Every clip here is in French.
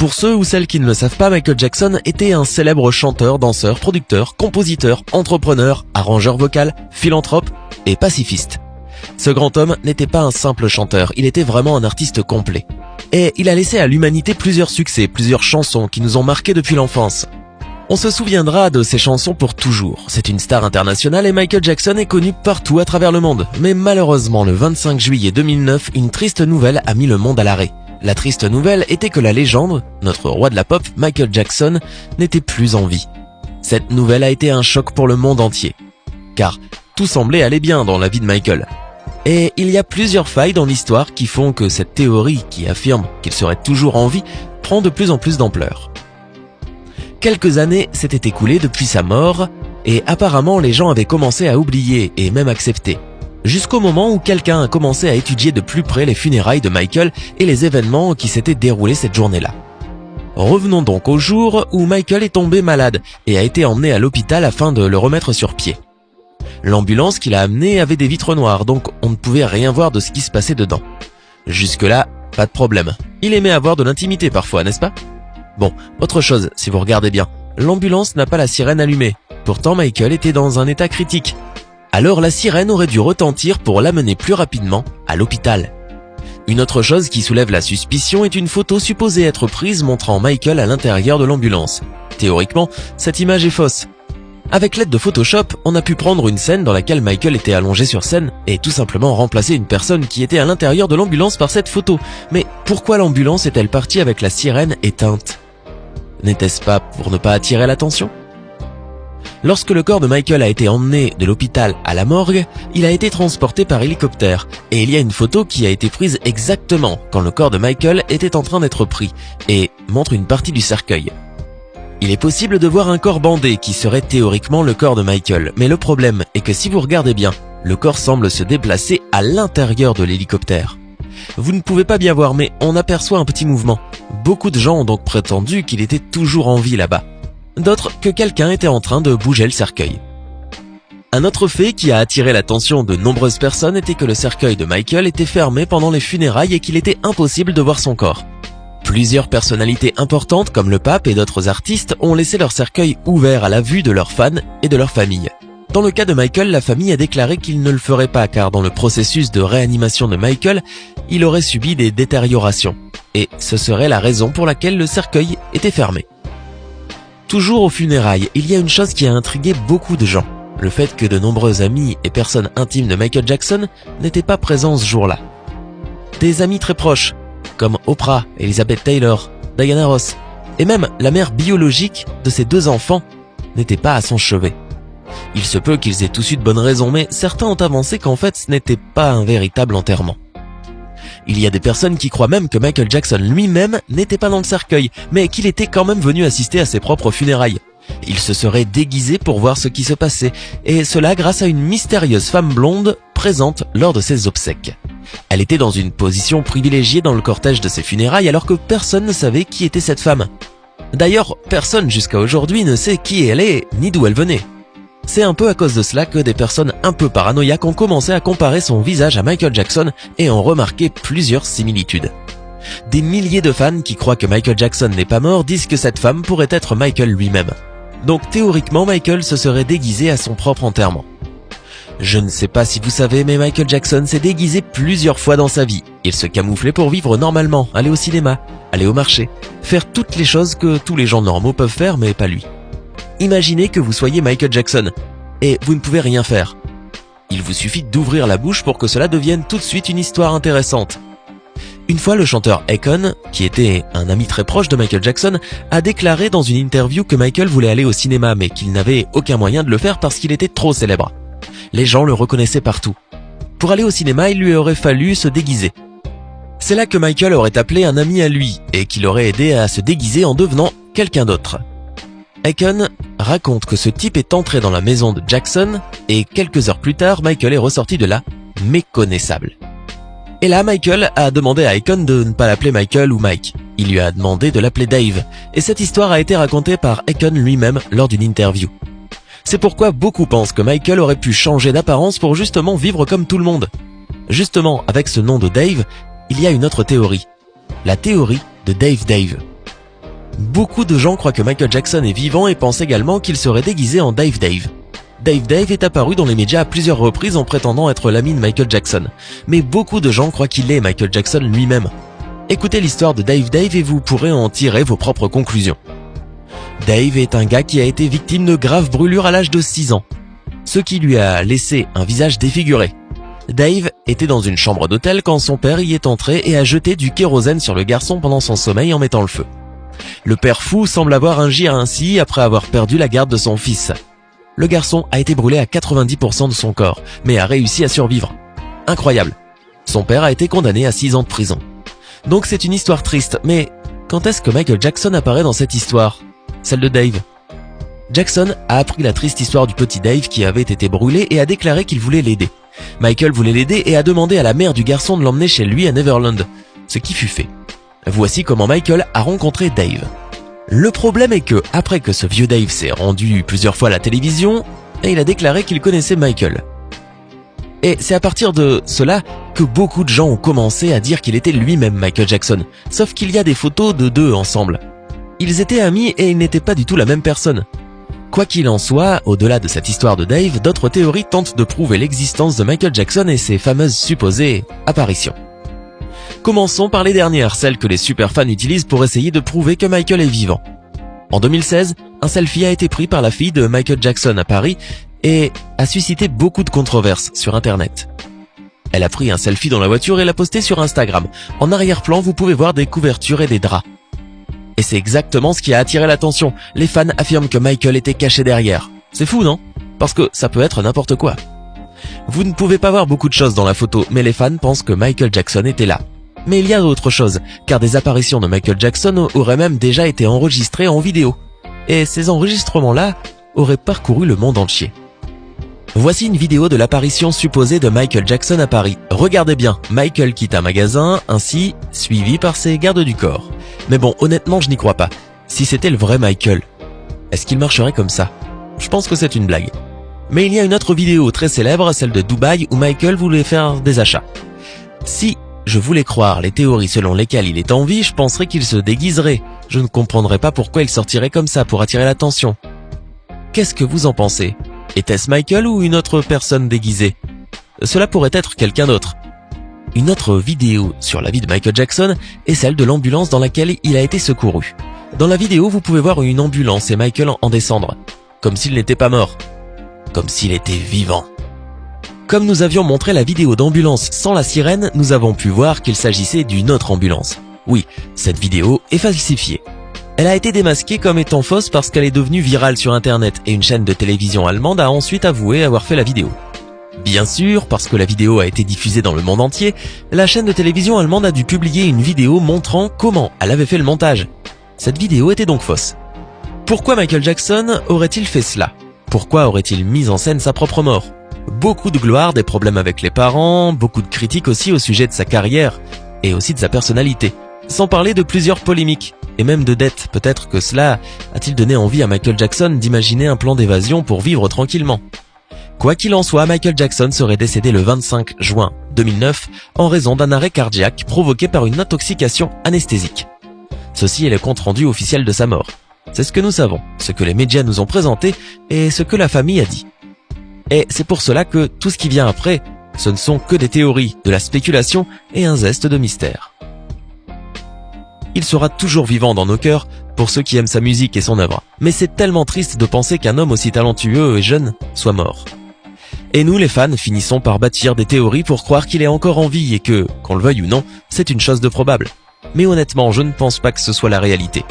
Pour ceux ou celles qui ne le savent pas, Michael Jackson était un célèbre chanteur, danseur, producteur, compositeur, entrepreneur, arrangeur vocal, philanthrope et pacifiste. Ce grand homme n'était pas un simple chanteur, il était vraiment un artiste complet. Et il a laissé à l'humanité plusieurs succès, plusieurs chansons qui nous ont marqués depuis l'enfance. On se souviendra de ces chansons pour toujours. C'est une star internationale et Michael Jackson est connu partout à travers le monde. Mais malheureusement, le 25 juillet 2009, une triste nouvelle a mis le monde à l'arrêt. La triste nouvelle était que la légende, notre roi de la pop, Michael Jackson, n'était plus en vie. Cette nouvelle a été un choc pour le monde entier. Car tout semblait aller bien dans la vie de Michael. Et il y a plusieurs failles dans l'histoire qui font que cette théorie qui affirme qu'il serait toujours en vie prend de plus en plus d'ampleur. Quelques années s'étaient écoulées depuis sa mort et apparemment les gens avaient commencé à oublier et même accepter. Jusqu'au moment où quelqu'un a commencé à étudier de plus près les funérailles de Michael et les événements qui s'étaient déroulés cette journée-là. Revenons donc au jour où Michael est tombé malade et a été emmené à l'hôpital afin de le remettre sur pied. L'ambulance qui l'a amené avait des vitres noires, donc on ne pouvait rien voir de ce qui se passait dedans. Jusque-là, pas de problème. Il aimait avoir de l'intimité parfois, n'est-ce pas? Bon, autre chose, si vous regardez bien, l'ambulance n'a pas la sirène allumée. Pourtant, Michael était dans un état critique. Alors la sirène aurait dû retentir pour l'amener plus rapidement à l'hôpital. Une autre chose qui soulève la suspicion est une photo supposée être prise montrant Michael à l'intérieur de l'ambulance. Théoriquement, cette image est fausse. Avec l'aide de Photoshop, on a pu prendre une scène dans laquelle Michael était allongé sur scène et tout simplement remplacer une personne qui était à l'intérieur de l'ambulance par cette photo. Mais pourquoi l'ambulance est-elle partie avec la sirène éteinte? N'était-ce pas pour ne pas attirer l'attention? Lorsque le corps de Michael a été emmené de l'hôpital à la morgue, il a été transporté par hélicoptère et il y a une photo qui a été prise exactement quand le corps de Michael était en train d'être pris et montre une partie du cercueil. Il est possible de voir un corps bandé qui serait théoriquement le corps de Michael, mais le problème est que si vous regardez bien, le corps semble se déplacer à l'intérieur de l'hélicoptère. Vous ne pouvez pas bien voir, mais on aperçoit un petit mouvement. Beaucoup de gens ont donc prétendu qu'il était toujours en vie là-bas. D'autres que quelqu'un était en train de bouger le cercueil. Un autre fait qui a attiré l'attention de nombreuses personnes était que le cercueil de Michael était fermé pendant les funérailles et qu'il était impossible de voir son corps. Plusieurs personnalités importantes comme le pape et d'autres artistes ont laissé leur cercueil ouvert à la vue de leurs fans et de leur famille. Dans le cas de Michael, la famille a déclaré qu'il ne le ferait pas car dans le processus de réanimation de Michael, il aurait subi des détériorations. Et ce serait la raison pour laquelle le cercueil était fermé. Toujours aux funérailles, il y a une chose qui a intrigué beaucoup de gens. Le fait que de nombreux amis et personnes intimes de Michael Jackson n'étaient pas présents ce jour-là. Des amis très proches, comme Oprah, Elizabeth Taylor, Diana Ross, et même la mère biologique de ses deux enfants n'était pas à son chevet. Il se peut qu'ils aient tous eu de bonnes raisons, mais certains ont avancé qu'en fait ce n'était pas un véritable enterrement. Il y a des personnes qui croient même que Michael Jackson lui-même n'était pas dans le cercueil, mais qu'il était quand même venu assister à ses propres funérailles. Il se serait déguisé pour voir ce qui se passait, et cela grâce à une mystérieuse femme blonde présente lors de ses obsèques. Elle était dans une position privilégiée dans le cortège de ses funérailles alors que personne ne savait qui était cette femme. D'ailleurs, personne jusqu'à aujourd'hui ne sait qui elle est ni d'où elle venait. C'est un peu à cause de cela que des personnes un peu paranoïaques ont commencé à comparer son visage à Michael Jackson et ont remarqué plusieurs similitudes. Des milliers de fans qui croient que Michael Jackson n'est pas mort disent que cette femme pourrait être Michael lui-même. Donc théoriquement, Michael se serait déguisé à son propre enterrement. Je ne sais pas si vous savez, mais Michael Jackson s'est déguisé plusieurs fois dans sa vie. Il se camouflait pour vivre normalement, aller au cinéma, aller au marché, faire toutes les choses que tous les gens normaux peuvent faire, mais pas lui. Imaginez que vous soyez Michael Jackson, et vous ne pouvez rien faire. Il vous suffit d'ouvrir la bouche pour que cela devienne tout de suite une histoire intéressante. Une fois, le chanteur Akon, qui était un ami très proche de Michael Jackson, a déclaré dans une interview que Michael voulait aller au cinéma, mais qu'il n'avait aucun moyen de le faire parce qu'il était trop célèbre. Les gens le reconnaissaient partout. Pour aller au cinéma, il lui aurait fallu se déguiser. C'est là que Michael aurait appelé un ami à lui, et qui l'aurait aidé à se déguiser en devenant quelqu'un d'autre. Akon raconte que ce type est entré dans la maison de Jackson, et quelques heures plus tard, Michael est ressorti de là, méconnaissable. Et là, Michael a demandé à Akon de ne pas l'appeler Michael ou Mike. Il lui a demandé de l'appeler Dave, et cette histoire a été racontée par Akon lui-même lors d'une interview. C'est pourquoi beaucoup pensent que Michael aurait pu changer d'apparence pour justement vivre comme tout le monde. Justement, avec ce nom de Dave, il y a une autre théorie. La théorie de Dave Dave. Beaucoup de gens croient que Michael Jackson est vivant et pensent également qu'il serait déguisé en Dave Dave. Dave Dave est apparu dans les médias à plusieurs reprises en prétendant être l'ami de Michael Jackson. Mais beaucoup de gens croient qu'il est Michael Jackson lui-même. Écoutez l'histoire de Dave Dave et vous pourrez en tirer vos propres conclusions. Dave est un gars qui a été victime de graves brûlures à l'âge de 6 ans, ce qui lui a laissé un visage défiguré. Dave était dans une chambre d'hôtel quand son père y est entré et a jeté du kérosène sur le garçon pendant son sommeil en mettant le feu. Le père fou semble avoir agi ainsi après avoir perdu la garde de son fils. Le garçon a été brûlé à 90% de son corps, mais a réussi à survivre. Incroyable. Son père a été condamné à 6 ans de prison. Donc c'est une histoire triste, mais quand est-ce que Michael Jackson apparaît dans cette histoire? Celle de Dave. Jackson a appris la triste histoire du petit Dave qui avait été brûlé et a déclaré qu'il voulait l'aider. Michael voulait l'aider et a demandé à la mère du garçon de l'emmener chez lui à Neverland, ce qui fut fait. Voici comment Michael a rencontré Dave. Le problème est que, après que ce vieux Dave s'est rendu plusieurs fois à la télévision, il a déclaré qu'il connaissait Michael. Et c'est à partir de cela que beaucoup de gens ont commencé à dire qu'il était lui-même Michael Jackson, sauf qu'il y a des photos de deux ensemble. Ils étaient amis et ils n'étaient pas du tout la même personne. Quoi qu'il en soit, au-delà de cette histoire de Dave, d'autres théories tentent de prouver l'existence de Michael Jackson et ses fameuses supposées apparitions. Commençons par les dernières, celles que les superfans utilisent pour essayer de prouver que Michael est vivant. En 2016, un selfie a été pris par la fille de Michael Jackson à Paris et a suscité beaucoup de controverses sur internet. Elle a pris un selfie dans la voiture et l'a posté sur Instagram. En arrière-plan, vous pouvez voir des couvertures et des draps. Et c'est exactement ce qui a attiré l'attention. Les fans affirment que Michael était caché derrière. C'est fou, non? Parce que ça peut être n'importe quoi. Vous ne pouvez pas voir beaucoup de choses dans la photo, mais les fans pensent que Michael Jackson était là. Mais il y a d'autres choses, car des apparitions de Michael Jackson auraient même déjà été enregistrées en vidéo. Et ces enregistrements-là auraient parcouru le monde entier. Voici une vidéo de l'apparition supposée de Michael Jackson à Paris. Regardez bien, Michael quitte un magasin, ainsi suivi par ses gardes du corps. Mais bon, honnêtement, je n'y crois pas. Si c'était le vrai Michael, est-ce qu'il marcherait comme ça? Je pense que c'est une blague. Mais il y a une autre vidéo très célèbre, celle de Dubaï, où Michael voulait faire des achats. Si je voulais croire les théories selon lesquelles il est en vie, je penserais qu'il se déguiserait. Je ne comprendrais pas pourquoi il sortirait comme ça pour attirer l'attention. Qu'est-ce que vous en pensez? Était-ce Michael ou une autre personne déguisée? Cela pourrait être quelqu'un d'autre. Une autre vidéo sur la vie de Michael Jackson est celle de l'ambulance dans laquelle il a été secouru. Dans la vidéo, vous pouvez voir une ambulance et Michael en descendre. Comme s'il n'était pas mort. Comme s'il était vivant. Comme nous avions montré la vidéo d'ambulance sans la sirène, nous avons pu voir qu'il s'agissait d'une autre ambulance. Oui, cette vidéo est falsifiée. Elle a été démasquée comme étant fausse parce qu'elle est devenue virale sur internet et une chaîne de télévision allemande a ensuite avoué avoir fait la vidéo. Bien sûr, parce que la vidéo a été diffusée dans le monde entier, la chaîne de télévision allemande a dû publier une vidéo montrant comment elle avait fait le montage. Cette vidéo était donc fausse. Pourquoi Michael Jackson aurait-il fait cela? Pourquoi aurait-il mis en scène sa propre mort? Beaucoup de gloire, des problèmes avec les parents, beaucoup de critiques aussi au sujet de sa carrière et aussi de sa personnalité. Sans parler de plusieurs polémiques et même de dettes. Peut-être que cela a-t-il donné envie à Michael Jackson d'imaginer un plan d'évasion pour vivre tranquillement. Quoi qu'il en soit, Michael Jackson serait décédé le 25 juin 2009 en raison d'un arrêt cardiaque provoqué par une intoxication anesthésique. Ceci est le compte-rendu officiel de sa mort. C'est ce que nous savons, ce que les médias nous ont présenté et ce que la famille a dit. Et c'est pour cela que tout ce qui vient après, ce ne sont que des théories, de la spéculation et un zeste de mystère. Il sera toujours vivant dans nos cœurs pour ceux qui aiment sa musique et son œuvre. Mais c'est tellement triste de penser qu'un homme aussi talentueux et jeune soit mort. Et nous, les fans, finissons par bâtir des théories pour croire qu'il est encore en vie et que, qu'on le veuille ou non, c'est une chose de probable. Mais honnêtement, je ne pense pas que ce soit la réalité.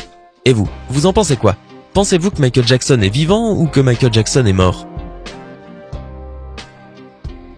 Et vous en pensez quoi? Pensez-vous que Michael Jackson est vivant ou que Michael Jackson est mort?